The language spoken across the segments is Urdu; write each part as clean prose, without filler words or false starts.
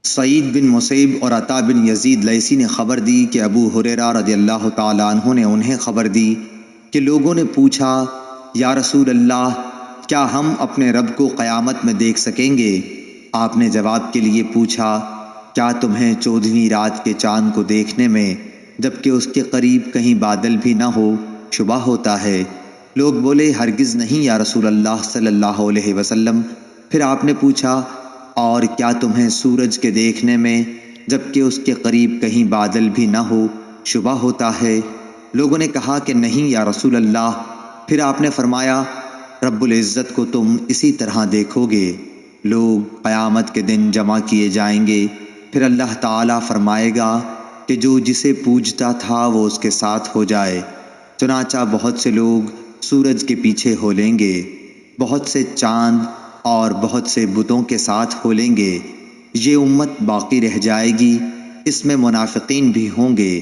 سعید بن مسیب اور عطا بن یزید لیثی نے خبر دی کہ ابو ہریرہ رضی اللہ تعالیٰ عنہ نے انہیں خبر دی کہ لوگوں نے پوچھا، یا رسول اللہ، کیا ہم اپنے رب کو قیامت میں دیکھ سکیں گے؟ آپ نے جواب کے لیے پوچھا، کیا تمہیں 14ویں رات کے چاند کو دیکھنے میں جبکہ اس کے قریب کہیں بادل بھی نہ ہو شبہ ہوتا ہے؟ لوگ بولے، ہرگز نہیں یا رسول اللہ صلی اللہ علیہ وسلم۔ پھر آپ نے پوچھا، اور کیا تمہیں سورج کے دیکھنے میں جبکہ اس کے قریب کہیں بادل بھی نہ ہو شبہ ہوتا ہے؟ لوگوں نے کہا کہ نہیں یا رسول اللہ۔ پھر آپ نے فرمایا، رب العزت کو تم اسی طرح دیکھو گے۔ لوگ قیامت کے دن جمع کیے جائیں گے، پھر اللہ تعالیٰ فرمائے گا کہ جو جسے پوجتا تھا وہ اس کے ساتھ ہو جائے۔ چنانچہ بہت سے لوگ سورج کے پیچھے ہو لیں گے، بہت سے چاند اور بہت سے بتوں کے ساتھ ہو لیں گے۔ یہ امت باقی رہ جائے گی، اس میں منافقین بھی ہوں گے۔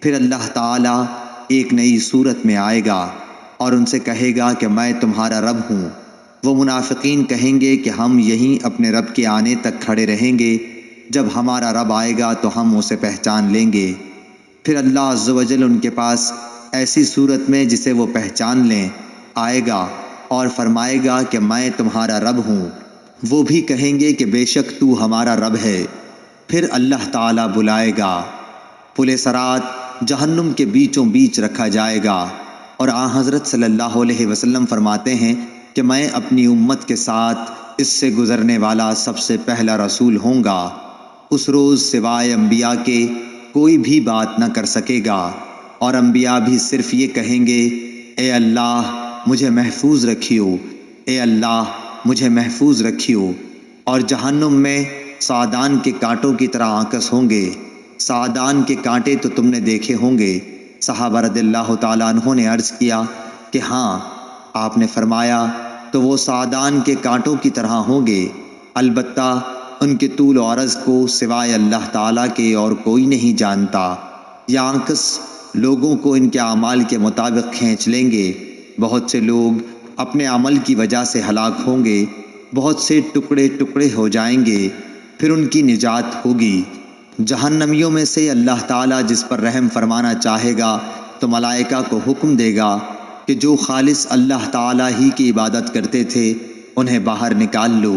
پھر اللہ تعالیٰ ایک نئی صورت میں آئے گا اور ان سے کہے گا کہ میں تمہارا رب ہوں۔ وہ منافقین کہیں گے کہ ہم یہیں اپنے رب کے آنے تک کھڑے رہیں گے، جب ہمارا رب آئے گا تو ہم اسے پہچان لیں گے۔ پھر اللہ عز و جل ان کے پاس ایسی صورت میں جسے وہ پہچان لیں آئے گا اور فرمائے گا کہ میں تمہارا رب ہوں۔ وہ بھی کہیں گے کہ بے شک تو ہمارا رب ہے۔ پھر اللہ تعالیٰ بلائے گا، پل صراط جہنم کے بیچوں بیچ رکھا جائے گا، اور حضرت صلی اللہ علیہ وسلم فرماتے ہیں کہ میں اپنی امت کے ساتھ اس سے گزرنے والا سب سے پہلا رسول ہوں گا۔ اس روز سوائے انبیاء کے کوئی بھی بات نہ کر سکے گا، اور انبیاء بھی صرف یہ کہیں گے، اے اللہ مجھے محفوظ رکھیو، اے اللہ مجھے محفوظ رکھیو۔ اور جہنم میں سعدان کے کانٹوں کی طرح آنکس ہوں گے۔ سعدان کے کانٹے تو تم نے دیکھے ہوں گے۔ صحابہ رضی اللہ تعالیٰ عنہ نے عرض کیا کہ ہاں۔ آپ نے فرمایا، تو وہ سعدان کے کانٹوں کی طرح ہوں گے، البتہ ان کے طول و عرض کو سوائے اللہ تعالیٰ کے اور کوئی نہیں جانتا۔ یہ آنکس لوگوں کو ان کے اعمال کے مطابق کھینچ لیں گے۔ بہت سے لوگ اپنے عمل کی وجہ سے ہلاک ہوں گے، بہت سے ٹکڑے ٹکڑے ہو جائیں گے، پھر ان کی نجات ہوگی۔ جہنمیوں میں سے اللہ تعالیٰ جس پر رحم فرمانا چاہے گا تو ملائکہ کو حکم دے گا کہ جو خالص اللہ تعالیٰ ہی کی عبادت کرتے تھے انہیں باہر نکال لو۔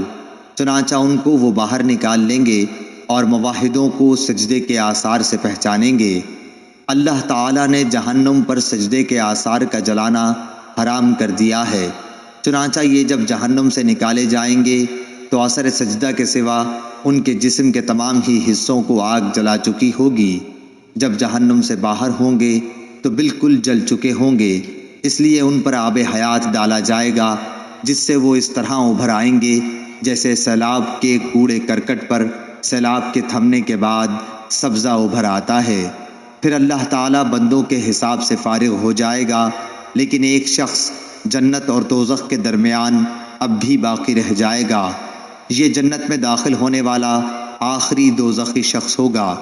چنانچہ ان کو وہ باہر نکال لیں گے اور موحدوں کو سجدے کے آثار سے پہچانیں گے۔ اللہ تعالیٰ نے جہنم پر سجدے کے آثار کا جلانا حرام کر دیا ہے۔ چنانچہ یہ جب جہنم سے نکالے جائیں گے تو اثر سجدہ کے سوا ان کے جسم کے تمام ہی حصوں کو آگ جلا چکی ہوگی۔ جب جہنم سے باہر ہوں گے تو بالکل جل چکے ہوں گے، اس لیے ان پر آب حیات ڈالا جائے گا، جس سے وہ اس طرح ابھر آئیں گے جیسے سیلاب کے کوڑے کرکٹ پر سیلاب کے تھمنے کے بعد سبزہ ابھر آتا ہے۔ پھر اللہ تعالیٰ بندوں کے حساب سے فارغ ہو جائے گا، لیکن ایک شخص جنت اور دوزخ کے درمیان اب بھی باقی رہ جائے گا۔ یہ جنت میں داخل ہونے والا آخری دوزخی شخص ہوگا۔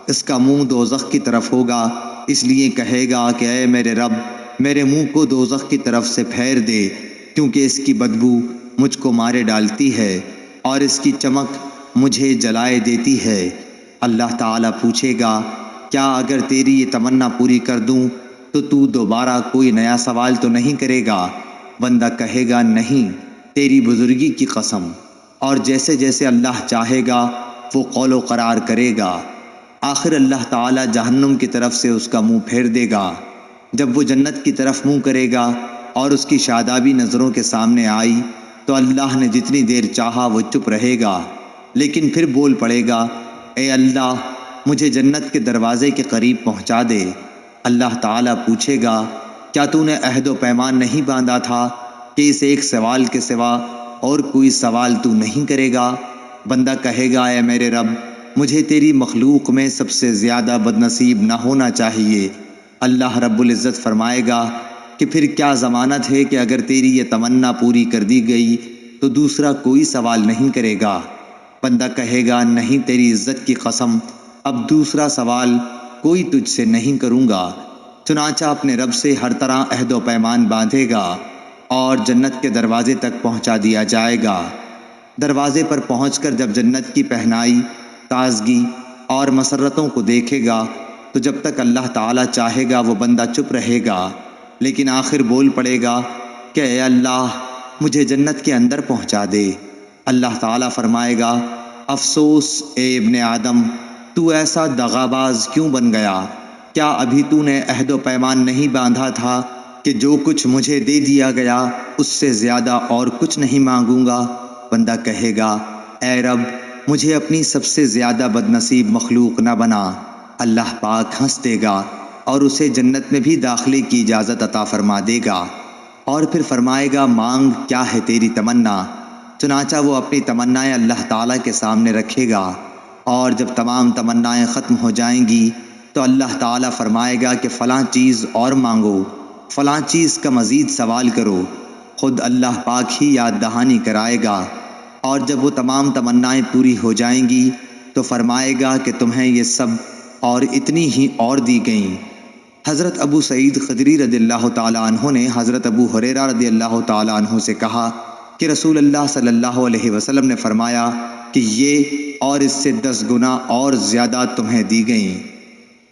اس کا منہ دوزخ کی طرف ہوگا، اس لیے کہے گا کہ اے میرے رب، میرے منہ کو دوزخ کی طرف سے پھیر دے، کیونکہ اس کی بدبو مجھ کو مارے ڈالتی ہے اور اس کی چمک مجھے جلائے دیتی ہے۔ اللہ تعالیٰ پوچھے گا، کیا اگر تیری یہ تمنا پوری کر دوں تو دوبارہ کوئی نیا سوال تو نہیں کرے گا؟ بندہ کہے گا، نہیں، تیری بزرگی کی قسم۔ اور جیسے جیسے اللہ چاہے گا وہ قول و قرار کرے گا۔ آخر اللہ تعالیٰ جہنم کی طرف سے اس کا منہ پھیر دے گا۔ جب وہ جنت کی طرف منہ کرے گا اور اس کی شادابی نظروں کے سامنے آئی تو اللہ نے جتنی دیر چاہا وہ چپ رہے گا، لیکن پھر بول پڑے گا، اے اللہ مجھے جنت کے دروازے کے قریب پہنچا دے۔ اللہ تعالیٰ پوچھے گا، کیا تو نے عہد و پیمان نہیں باندھا تھا کہ اس ایک سوال کے سوا اور کوئی سوال تو نہیں کرے گا؟ بندہ کہے گا، اے میرے رب، مجھے تیری مخلوق میں سب سے زیادہ بدنصیب نہ ہونا چاہیے۔ اللہ رب العزت فرمائے گا کہ پھر کیا ضمانت ہے کہ اگر تیری یہ تمنا پوری کر دی گئی تو دوسرا کوئی سوال نہیں کرے گا؟ بندہ کہے گا، نہیں، تیری عزت کی قسم، اب دوسرا سوال کوئی تجھ سے نہیں کروں گا۔ چنانچہ اپنے رب سے ہر طرح عہد و پیمان باندھے گا اور جنت کے دروازے تک پہنچا دیا جائے گا۔ دروازے پر پہنچ کر جب جنت کی پہنائی تازگی اور مسرتوں کو دیکھے گا تو جب تک اللہ تعالیٰ چاہے گا وہ بندہ چپ رہے گا، لیکن آخر بول پڑے گا کہ اے اللہ مجھے جنت کے اندر پہنچا دے۔ اللہ تعالیٰ فرمائے گا افسوس اے ابن آدم، تو ایسا دغاباز کیوں بن گیا؟ کیا ابھی تو نے عہد و پیمان نہیں باندھا تھا کہ جو کچھ مجھے دے دیا گیا اس سے زیادہ اور کچھ نہیں مانگوں گا؟ بندہ کہے گا اے رب مجھے اپنی سب سے زیادہ بد نصیب مخلوق نہ بنا۔ اللہ پاک ہنس دے گا اور اسے جنت میں بھی داخلے کی اجازت عطا فرما دے گا، اور پھر فرمائے گا مانگ کیا ہے تیری تمنا؟ چنانچہ وہ اپنی تمنائیں اللہ تعالیٰ کے سامنے رکھے گا، اور جب تمام تمنائیں ختم ہو جائیں گی تو اللہ تعالیٰ فرمائے گا کہ فلاں چیز اور مانگو، فلاں چیز کا مزید سوال کرو۔ خود اللہ پاک ہی یاد دہانی کرائے گا، اور جب وہ تمام تمنائیں پوری ہو جائیں گی تو فرمائے گا کہ تمہیں یہ سب اور اتنی ہی اور دی گئیں۔ حضرت ابو سعید خدری رضی اللہ تعالیٰ عنہ نے حضرت ابو ہریرہ رضی اللہ تعالیٰ عنہ سے کہا کہ رسول اللہ صلی اللہ علیہ وسلم نے فرمایا کہ یہ اور اس سے 10 گنا اور زیادہ تمہیں دی گئیں۔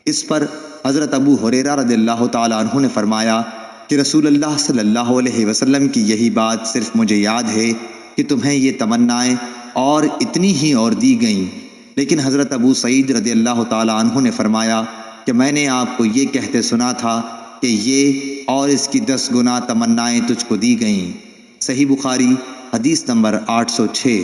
اس پر حضرت ابو ہریرہ رضی اللہ تعالیٰ عنہ نے فرمایا کہ رسول اللہ صلی اللہ علیہ وسلم کی یہی بات صرف مجھے یاد ہے کہ تمہیں یہ تمنائیں اور اتنی ہی اور دی گئیں، لیکن حضرت ابو سعید رضی اللہ تعالیٰ عنہ نے فرمایا کہ میں نے آپ کو یہ کہتے سنا تھا کہ یہ اور اس کی 10 گنا تمنائیں تجھ کو دی گئیں۔ صحیح بخاری حدیث نمبر 806۔